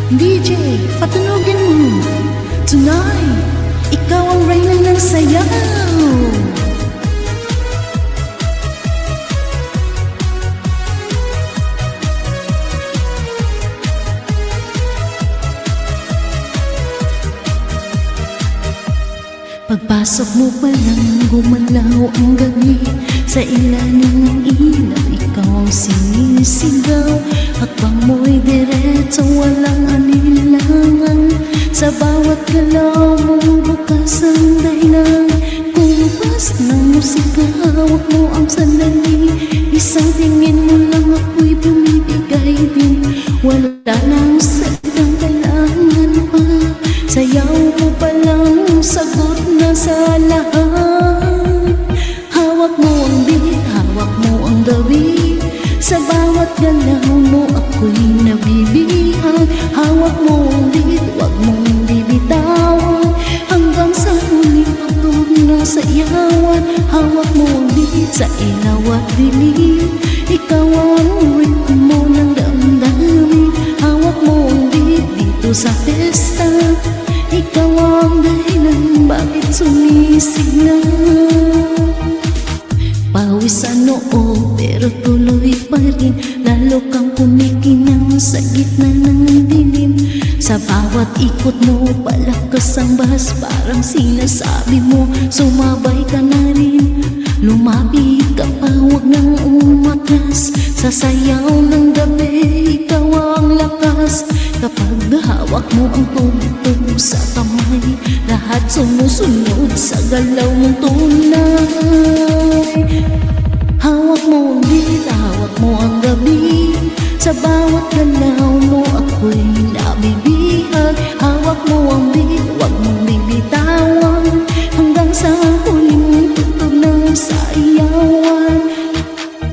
DJ, patunogin mo. Tonight, ikaw ang reyna ng sayaw. Pagpasok mo pa lang, gumalaw ang gabi. Sa ilalim ng ilaw, ikaw ang sinisigaw. Hakbang mo'y diretso, walang anilangan. Sa bawat galaw mo, bukas ang dahilan. Kumpas ng musika, hawak mo ang sandali. Isang tingin mo lang ako'y bumibigay din. Wala nang sadyang kailangan pa. Sayaw mo palang sagot na sa lahat. Hawak mo ang beat, hawak mo ang gabi. Sa bawat galaw mo ako'y nabibihag. Hawak mo ang beat, wag mong bibitawan. Hanggang sa huling tugtog na sayawan. Hawak mo ang beat sa ilaw at dilim. Ikaw ang ritmo ng damdamin. Hawak mo ang beat dito sa pesta. Ikaw ang dahilan bakit sumisigaw. Pawis sa noo pero tuloy pa rin. Lalo kang kumikinang sa gitna ng dilim. Sa bawat ikot mo palakas ang bahas. Parang sinasabi mo sumabay ka na rin. Lumapit ka pa, huwag nang umatras. Sa sayaw ng gabi ikaw ang lakas. Kapag hawak mo ang tugtog sa kamay, lahat sumusunod sa galaw mong tunay. Hawak mo ang beat, hawak mo ang gabi. Sa bawat galaw mo ako'y nabibihag. Hawak mo ang beat, wag mong bibitawan. Hanggang sa huling tugtog ng sayawan.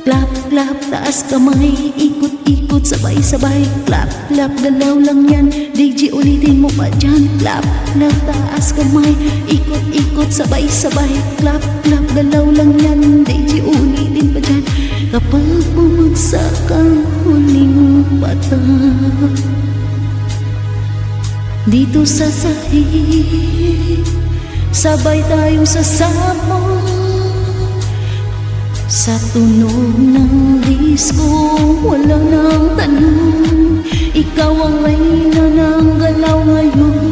Clap, clap, taas kamay. Ikot-ikot, sabay-sabay. Clap, clap, galaw lang yan. DJ, ulitin mo pa dyan. Clap, clap, taas kamay. Ikot-ikot, sabay-sabay. Clap, clap, galaw lang yan. DJ, ulitin pa dyan. Kapag bumagsak ang huling patak dito sa sahig, sabay tayong sasama. Sa tunog ng disco, wala nang tanong. Ikaw ang reyna ng galaw ngayon.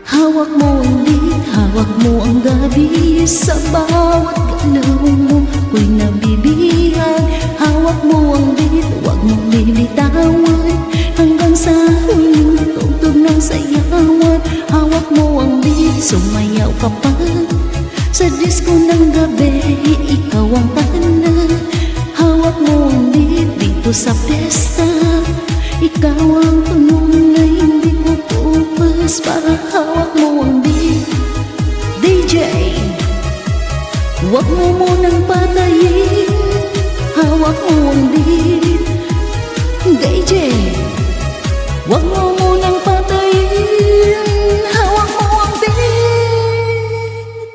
Hawak mo ang beat, hawak mo ang gabi. Sa bawat galaw mo ako'y nabibihag. Hawak mo ang beat, wag mong lilitawan. Hanggang sa huling tugtog ng sayawan. Hawak mo ang beat, sumayaw ka pa. Sa disco ng gabi, ikaw ang tahanan. Hawak mo ang beat dito sa pesta. Ikaw ang tunog na hindi ko pupas. Para hawak mo ang beat. DJ, wag mo munang